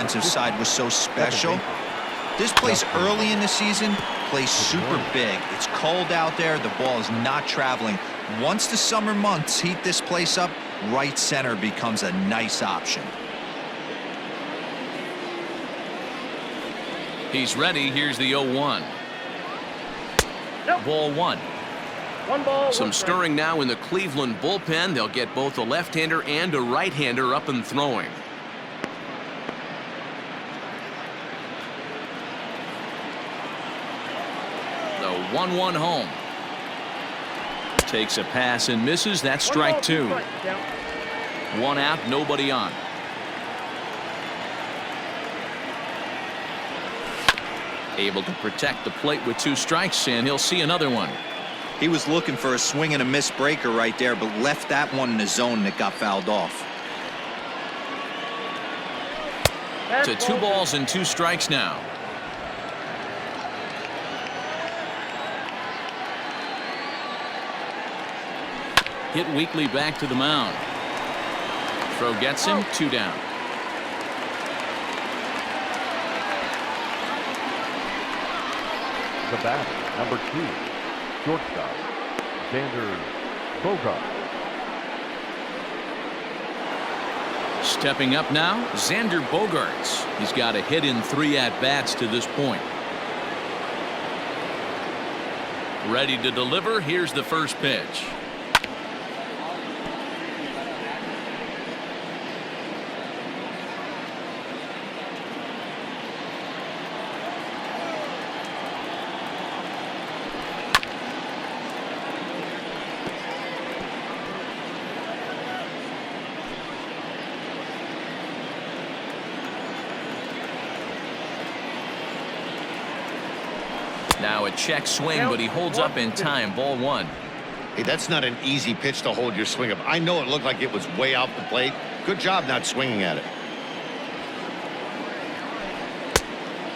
offensive side was so special. This place early in the season plays super big. It's cold out there. The ball is not traveling. Once the summer months heat this place up, right center becomes a nice option. He's ready. Here's the 0-1. Ball one. Some stirring now in the Cleveland bullpen. They'll get both a left-hander and a right-hander up and throwing. The 1-1 home. Takes a pass and misses. That's strike two. One out, nobody on. Able to protect the plate with two strikes, and he'll see another one. He was looking for a swing and a miss breaker right there, but left that one in the zone that got fouled off. To 2 balls and 2 strikes now. Hit weakly back to the mound. Throw gets him, 2 down. The batter, number 2, shortstop, Xander Bogart. Stepping up now, Xander Bogaerts. He's got a hit in 3 at-bats to this point. Ready to deliver. Here's the first pitch. Now a check swing, but he holds up in time. Ball one. Hey, that's not an easy pitch to hold your swing up. I know it looked like it was way off the plate. Good job not swinging at it.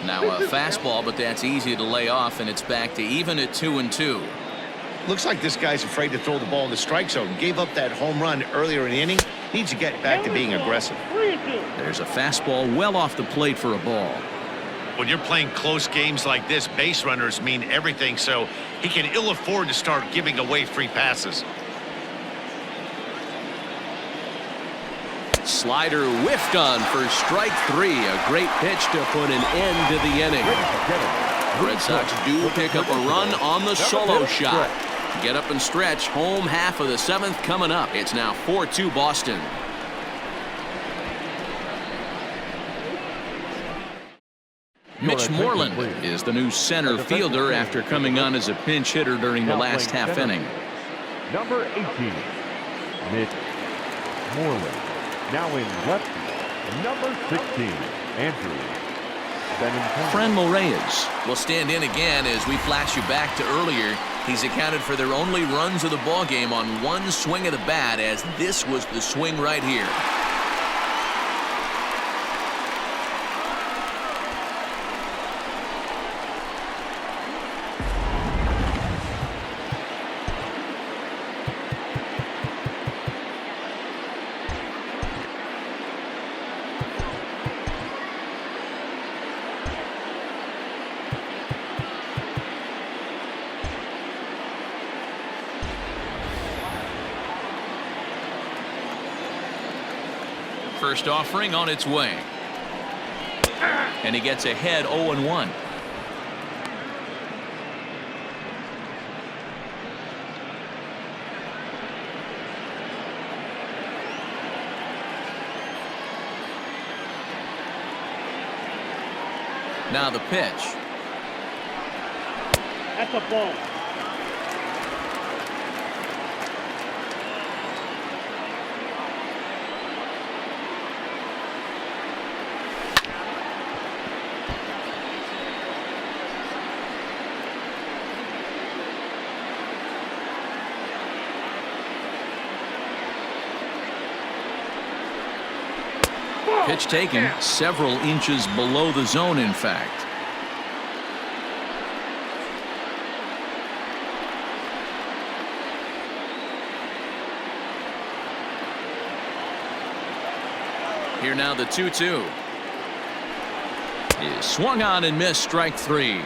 Now a fastball, but that's easy to lay off, and it's back to even at 2-2. Looks like this guy's afraid to throw the ball in the strike zone. Gave up that home run earlier in the inning. Needs to get back to being aggressive. There's a fastball well off the plate for a ball. When you're playing close games like this, base runners mean everything, so he can ill afford to start giving away free passes. Slider whiffed on for strike 3. A great pitch to put an end to the inning. The Red Sox do pick up a run on the solo shot. Get up and stretch. Home half of the 7th coming up. It's now 4-2 Boston. Mitch Moreland is the new center fielder after coming on as a pinch hitter during the last half inning. Number 18, Mitch Moreland. Now in left field, number 16, Andrew Benintendi. Franmil Reyes will stand in again as we flash you back to earlier. He's accounted for their only runs of the ball game on one swing of the bat, as this was the swing right here. First offering on its way. And he gets ahead 0-1. Now the pitch. That's a ball. Pitch taken several inches below the zone, in fact. Here now the 2-2. is swung on and missed, strike 3.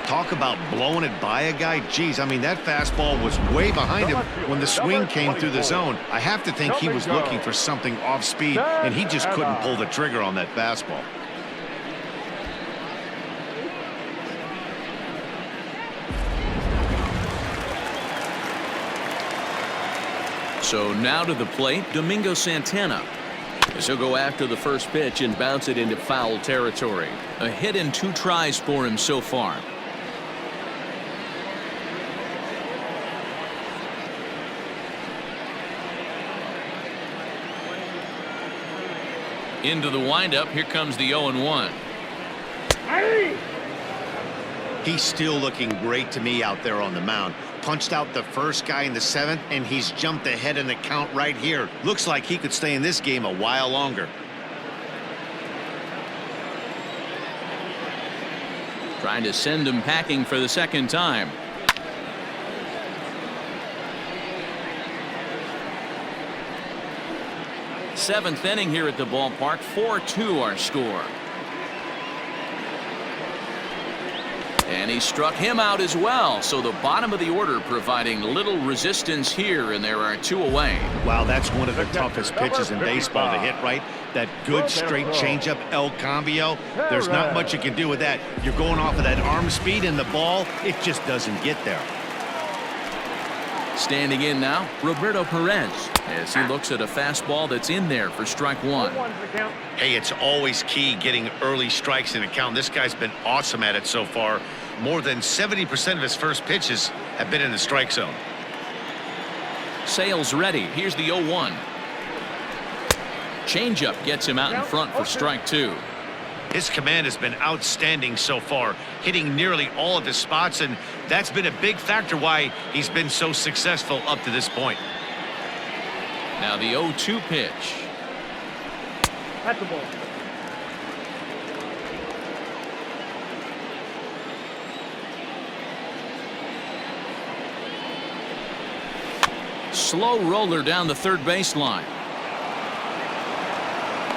Talk about blowing it by a guy. Geez, I mean, that fastball was way behind him when the swing came through the zone. I have to think he was looking for something off speed, and he just couldn't pull the trigger on that fastball. So now to the plate, Domingo Santana. As he'll go after the first pitch and bounce it into foul territory. A hit in 2 tries for him so far. Into the windup, here comes the 0-1. He's still looking great to me out there on the mound. Punched out the first guy in the 7th, and he's jumped ahead in the count right here. Looks like he could stay in this game a while longer. Trying to send him packing for the second time. Seventh inning here at the ballpark. 4-2 our score. And he struck him out as well. So the bottom of the order providing little resistance here, and there are 2 away. Wow, that's one of the toughest pitches in baseball to hit, right? That good straight changeup, El Cambio. There's not much you can do with that. You're going off of that arm speed, and the ball, it just doesn't get there. Standing in now, Roberto Perez, as he looks at a fastball that's in there for strike 1. Hey, it's always key getting early strikes in a count. This guy's been awesome at it so far. More than 70% of his first pitches have been in the strike zone. Sales ready. Here's the 0-1. Changeup gets him out in front for strike 2. His command has been outstanding so far, hitting nearly all of his spots, and that's been a big factor why he's been so successful up to this point. Now the 0-2 pitch. That's the ball. Slow roller down the third baseline.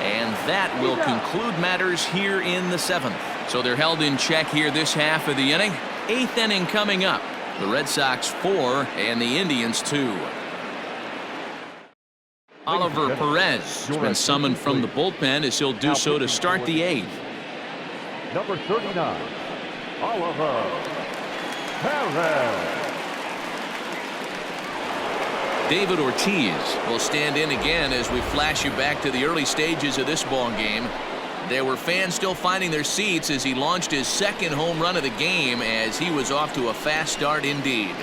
And that will conclude matters here in the 7th. So they're held in check here this half of the inning. 8th inning coming up. The Red Sox 4 and the Indians 2. Oliver Perez has been summoned from the bullpen as he'll do so to start the 8th. Number 39, Oliver Perez. David Ortiz will stand in again as we flash you back to the early stages of this ball game. There were fans still finding their seats as he launched his 2nd home run of the game, as he was off to a fast start indeed.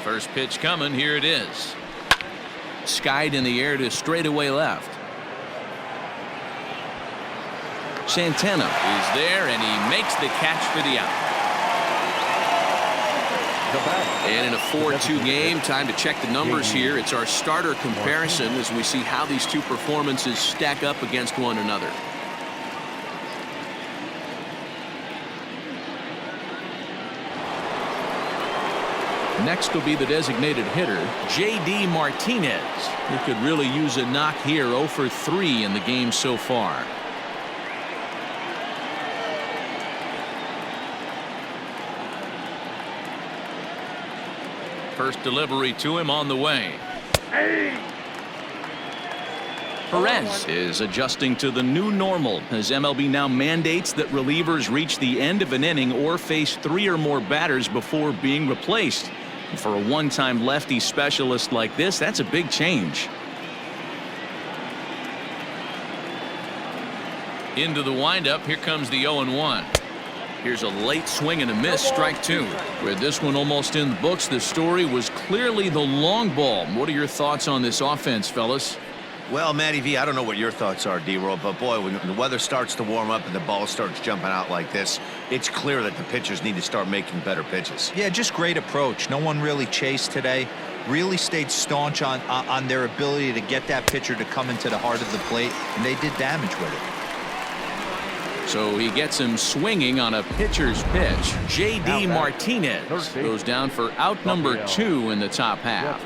First pitch coming. Here it is. Skied in the air to straightaway left. Santana is there, and he makes the catch for the out. And in a 4-2 game, time to check the numbers here. It's our starter comparison as we see how these 2 performances stack up against one another. Next will be the designated hitter, J.D. Martinez, who could really use a knock here. 0 for 3 in the game so far. First delivery to him on the way. Perez is adjusting to the new normal as MLB now mandates that relievers reach the end of an inning or face 3 or more batters before being replaced. For a one-time lefty specialist like this, that's a big change. Into the windup, here comes the 0-1. Here's a late swing and a miss, strike 2. With this one almost in the books, the story was clearly the long ball. What are your thoughts on this offense, fellas? Well, Matty V, I don't know what your thoughts are, D-Roll, but boy, when the weather starts to warm up and the ball starts jumping out like this, it's clear that the pitchers need to start making better pitches. Yeah, just great approach. No one really chased today. Really stayed staunch on their ability to get that pitcher to come into the heart of the plate, and they did damage with it. So he gets him swinging on a pitcher's pitch. J.D. Martinez goes down for out number 2 in the top half.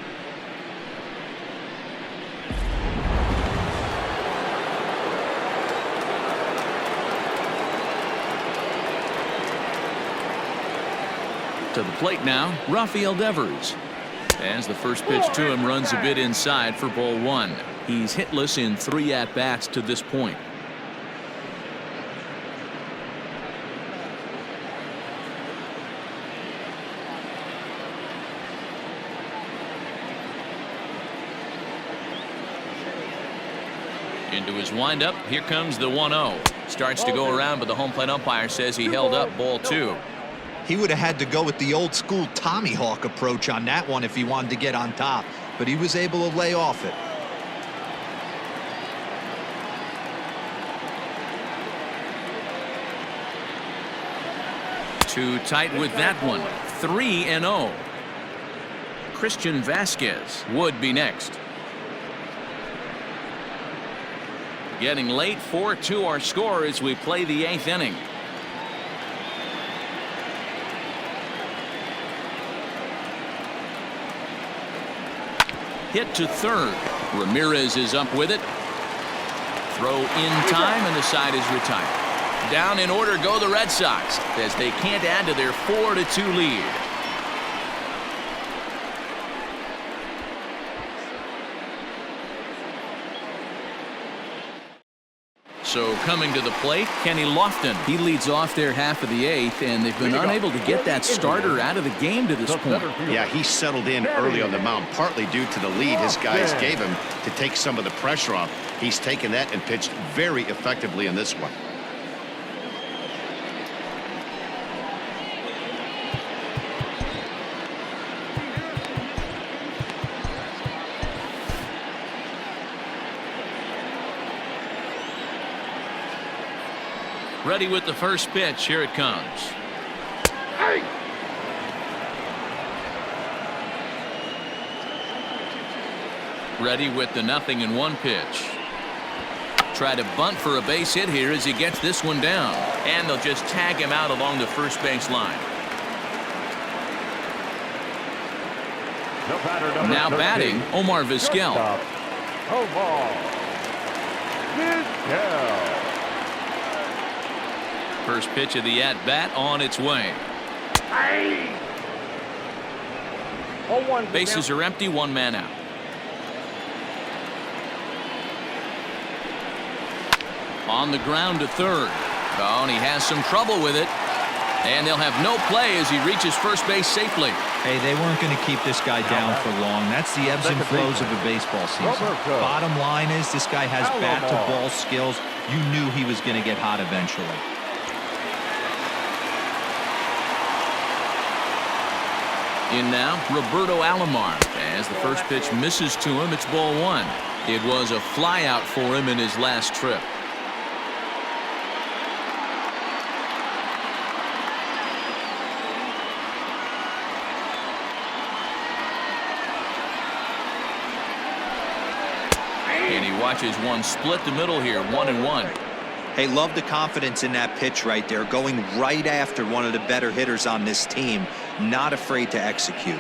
To the plate now, Rafael Devers. As the first pitch to him runs a bit inside for ball 1. He's hitless in 3 at-bats to this point. Into his windup, here comes the 1-0. Starts to go around, but the home plate umpire says he held up ball 2. He would have had to go with the old school Tommy Hawk approach on that one if he wanted to get on top, but he was able to lay off it. Too tight with that one. 3-0. Christian Vasquez would be next. Getting late, 4-2 our score as we play the 8th inning. Hit to third. Ramirez is up with it. Throw in time, and the side is retired. Down in order go the Red Sox as they can't add to their 4-2 lead. So coming to the plate, Kenny Lofton. He leads off their half of the 8th, and they've been unable to get that starter out of the game to this point. Yeah, he settled in early on the mound, partly due to the lead his guys gave him to take some of the pressure off. He's taken that and pitched very effectively in this one. Ready with the first pitch. Here it comes. Ready with the 0-1 pitch. Try to bunt for a base hit here as he gets this one down. And they'll just tag him out along the first base line. Now batting, Omar Vizquel. Omar Vizquel. First pitch of the at-bat on its way. Bases are empty, 1 man out. On the ground to third. Oh, and he has some trouble with it. And they'll have no play as he reaches first base safely. Hey, they weren't going to keep this guy down for long. That's the ebbs and flows of a baseball season. Bottom line is this guy has bat-to-ball skills. You knew he was going to get hot eventually. In now, Roberto Alomar. As the first pitch misses to him, it's ball 1. It was a flyout for him in his last trip. And he watches one split the middle here, 1-1. Hey, love the confidence in that pitch right there, going right after one of the better hitters on this team, not afraid to execute.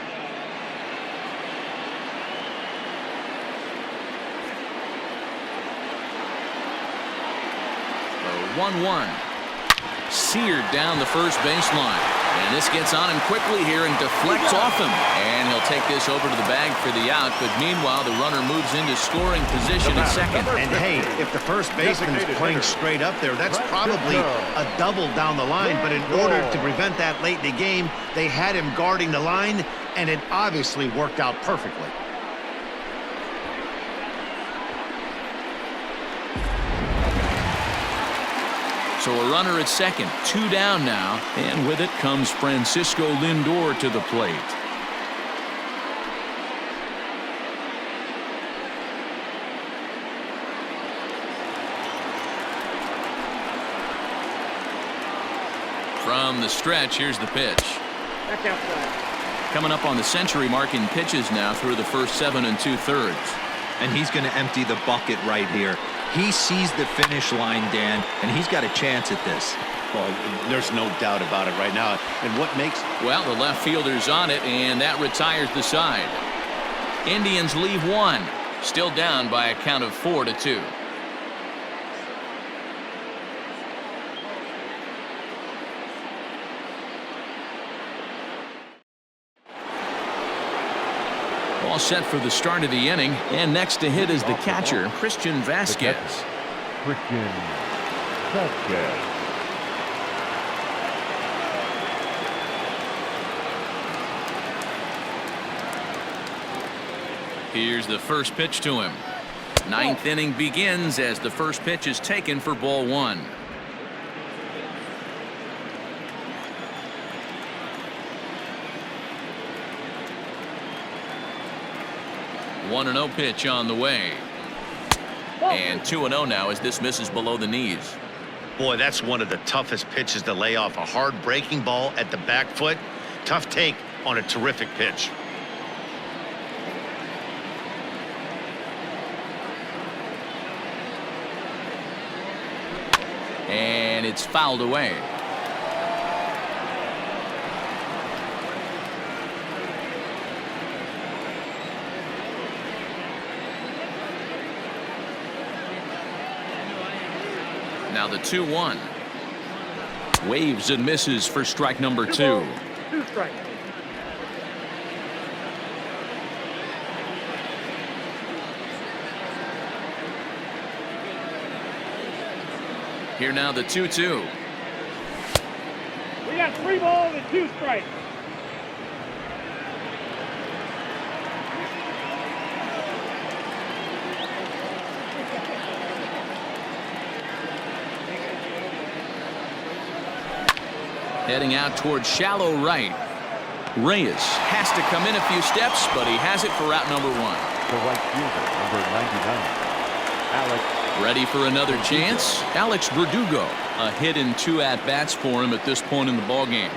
The 1-1. Seared down the first baseline. And this gets on him quickly here and deflects off him. And he'll take this over to the bag for the out. But meanwhile, the runner moves into scoring position at second. And hey, if the first baseman's playing straight up there, that's probably a double down the line. But in order to prevent that late in the game, they had him guarding the line, and it obviously worked out perfectly. So a runner at second, 2 down now, and with it comes Francisco Lindor to the plate. From the stretch, here's the pitch. Back outside. Coming up on the century mark in pitches now through the first 7 2/3. And he's going to empty the bucket right here. He sees the finish line, Dan, and he's got a chance at this. Well, there's no doubt about it right now. And what makes... Well, the left fielder's on it, and that retires the side. Indians leave one. Still down by a count of 4-2. All set for the start of the inning, and next to hit is the catcher, Christian Vasquez. Christian Vasquez. Here's the first pitch to him. Ninth inning begins as the first pitch is taken for ball one. 1-0 pitch on the way. And 2-0 now as this misses below the knees. Boy, that's one of the toughest pitches to lay off. A hard breaking ball at the back foot. Tough take on a terrific pitch. And it's fouled away. Now the 2-1. Waves and misses for strike number 2. 2 strikes. Here now the 2-2. We got 3 balls and 2 strikes. Heading out towards shallow right. Reyes has to come in a few steps, but he has it for out number 1. The right fielder, number 99, Alex. Ready for another chance? Alex Verdugo. A hit and 2 at-bats for him at this point in the ballgame.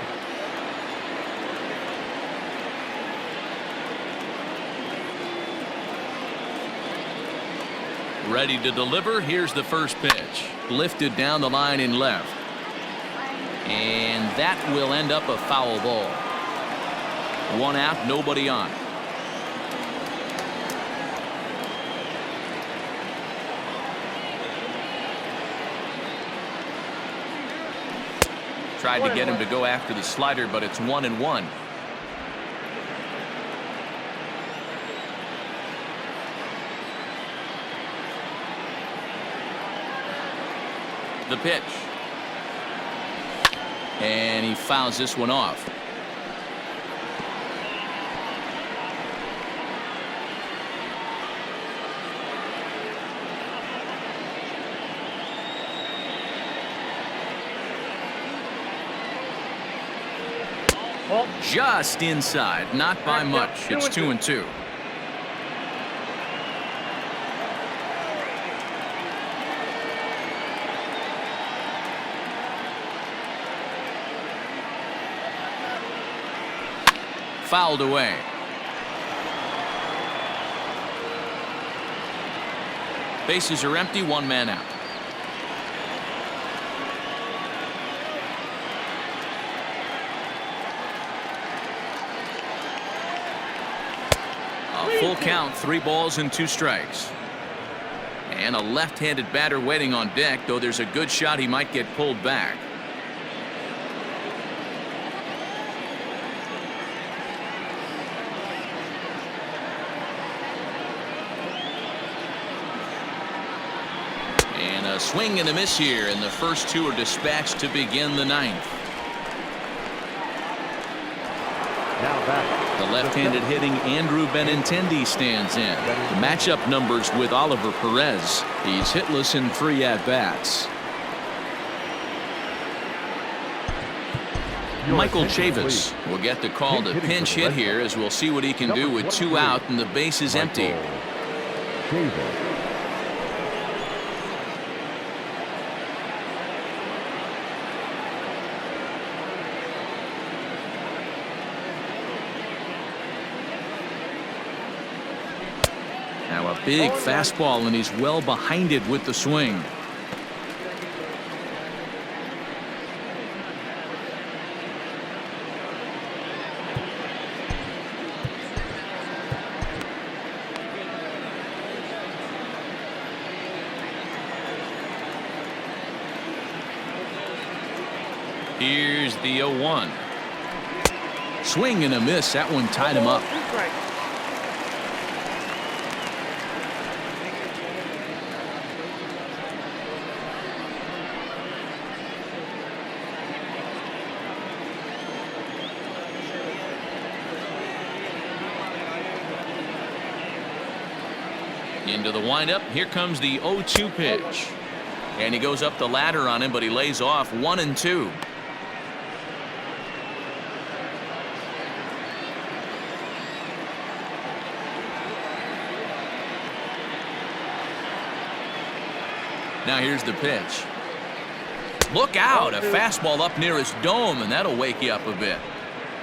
Ready to deliver. Here's the first pitch. Lifted down the line in left. And that will end up a foul ball. 1 out, nobody on. Tried to get him to go after the slider, but it's 1-1. The pitch. And he fouls this one off. Just inside, not by much. It's 2-2. Fouled away. Bases are empty, 1 man out. A full count, 3 balls and 2 strikes. And a left-handed batter waiting on deck, though there's a good shot he might get pulled back. And a swing and a miss here, and the first 2 are dispatched to begin the 9th. Now back. The left-handed hitting Andrew Benintendi stands in. The matchup numbers with Oliver Perez. He's hitless in 3 at-bats. Michael Chavis will get the call to pinch hit here, as we'll see what he can do with 2 out and the base is empty. Chavis. Now a Big fastball, and he's well behind it with the swing. Here's the 0-1. Swing and a miss. That one tied him up. Into the windup. Here comes the 0-2 pitch. And he goes up the ladder on him, but he lays off 1-2. Now here's the pitch. Look out, a fastball up near his dome, and that'll wake you up a bit.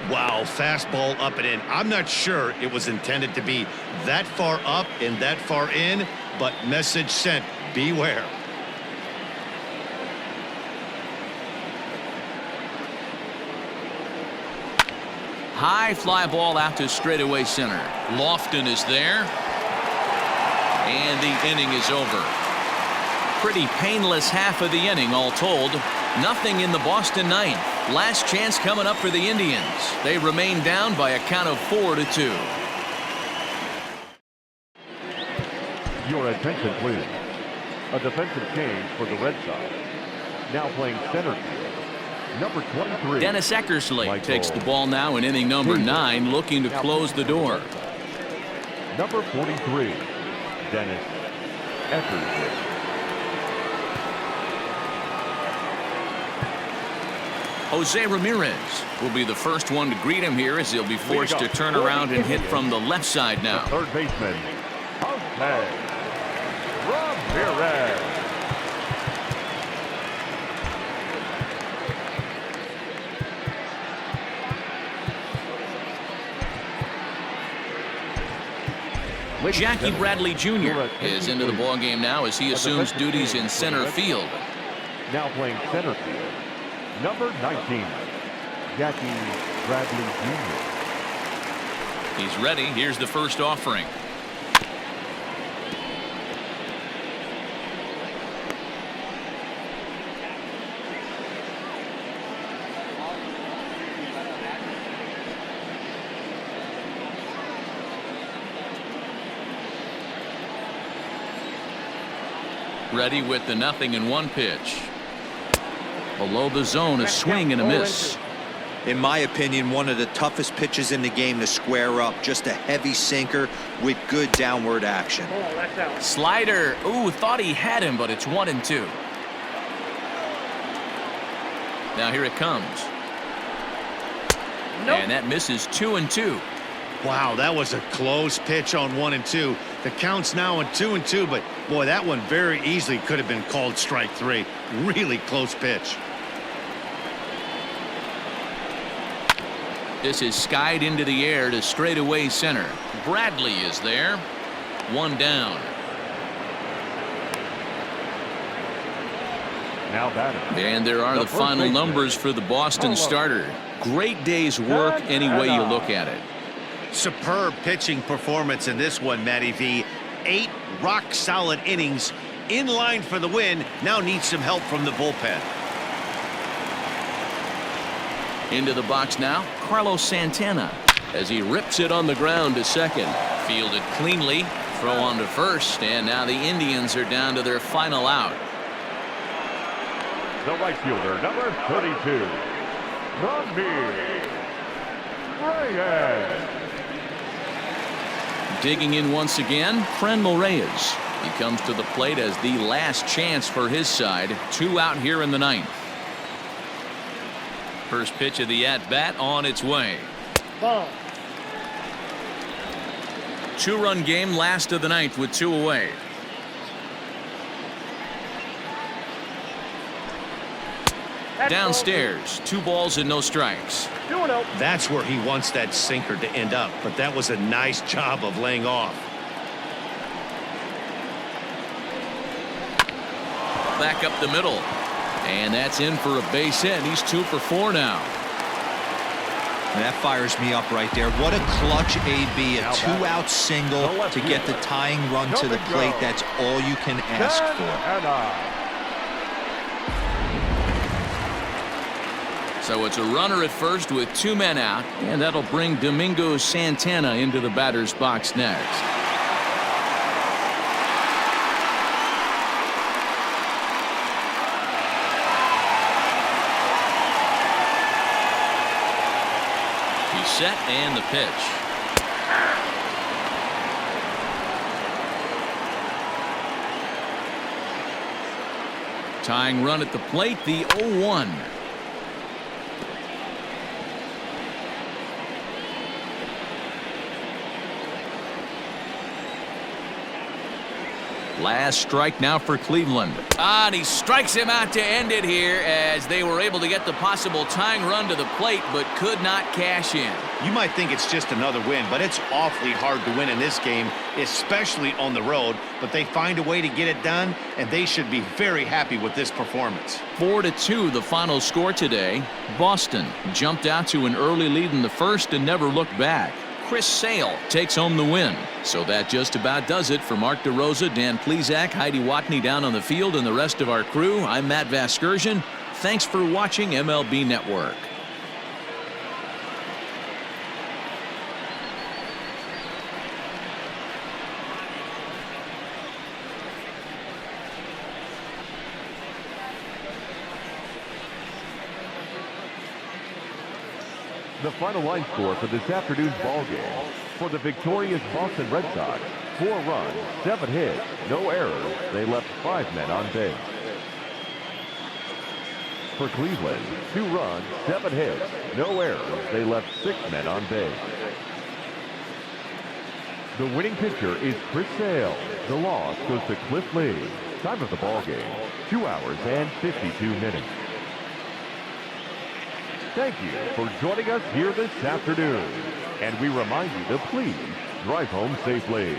Wow, fastball up and in. I'm not sure it was intended to be that far up and that far in, but message sent, beware. High fly ball out to straightaway center. Lofton is there. And the inning is over. Pretty painless half of the inning all told. Nothing in the Boston ninth. Last chance coming up for the Indians. They remain down by a count of 4-2. Your attention, please. A defensive change for the Red Sox. Now playing center field, number 23. Dennis Eckersley Michael takes the ball now in inning number 9, looking to close the door. Number 43, Dennis Eckersley. Jose Ramirez will be the first one to greet him here as he'll be forced to turn around and hit from the left side now. The third baseman, Jose Ramirez. Jackie Bradley Jr. is into the ballgame now as he assumes duties in center field. Now playing center field, number 19, Jackie Bradley Jr. He's ready. Here's the first offering. Ready with the 0-1 pitch. Below the zone, a swing and a miss. In my opinion, one of the toughest pitches in the game to square up. Just a heavy sinker with good downward action. Slider. Ooh, thought he had him, but it's 1-2. Now here it comes. And that misses 2-2. Wow, that was a close pitch on 1-2. The count's now on 2-2, but boy, that one very easily could have been called strike 3. Really close pitch. This is skied into the air to straightaway center. Bradley is there. One down. Now batting. And there are the final numbers for the Boston starter. Great day's work any way you look at it. Superb pitching performance in this one, Matty V. 8 rock-solid innings, in line for the win. Now needs some help from the bullpen. Into the box now, Carlos Santana, as he rips it on the ground to second. Fielded cleanly, throw on to first, and now the Indians are down to their final out. The right fielder, number 32, Ramirez. Digging in once again, Franmil Reyes. He comes to the plate as the last chance for his side. 2 out here in the 9th. First pitch of the at-bat on its way. Ball. 2-run game, last of the 9th with 2 away. Downstairs, 2 balls and no strikes. That's where he wants that sinker to end up, but that was a nice job of laying off. back up the middle. And that's in for a base hit. He's 2 for 4 now. And that fires me up right there. What a clutch AB, a 2-out single to get the tying run to the plate. That's all you can ask for. So it's a runner at first with 2 men out, and that'll bring Domingo Santana into the batter's box next. He's set, and the pitch. Tying run at the plate, the 0-1. Last strike now for Cleveland. And he strikes him out to end it here as they were able to get the possible tying run to the plate but could not cash in. You might think it's just another win, but it's awfully hard to win in this game, especially on the road. But they find a way to get it done, and they should be very happy with this performance. 4-2 the final score today. Boston jumped out to an early lead in the first and never looked back. Chris Sale takes home the win. So that just about does it for Mark DeRosa, Dan Plesac, Heidi Watney down on the field, and the rest of our crew. I'm Matt Vasgersian. Thanks for watching MLB Network. The final line score for this afternoon's ball game. For the victorious Boston Red Sox, 4 runs, 7 hits, no errors. They left 5 men on base. For Cleveland, 2 runs, 7 hits, no errors. They left 6 men on base. The winning pitcher is Chris Sale. The loss goes to Cliff Lee. Time of the ball game, 2 hours and 52 minutes. Thank you for joining us here this afternoon. And we remind you to please drive home safely.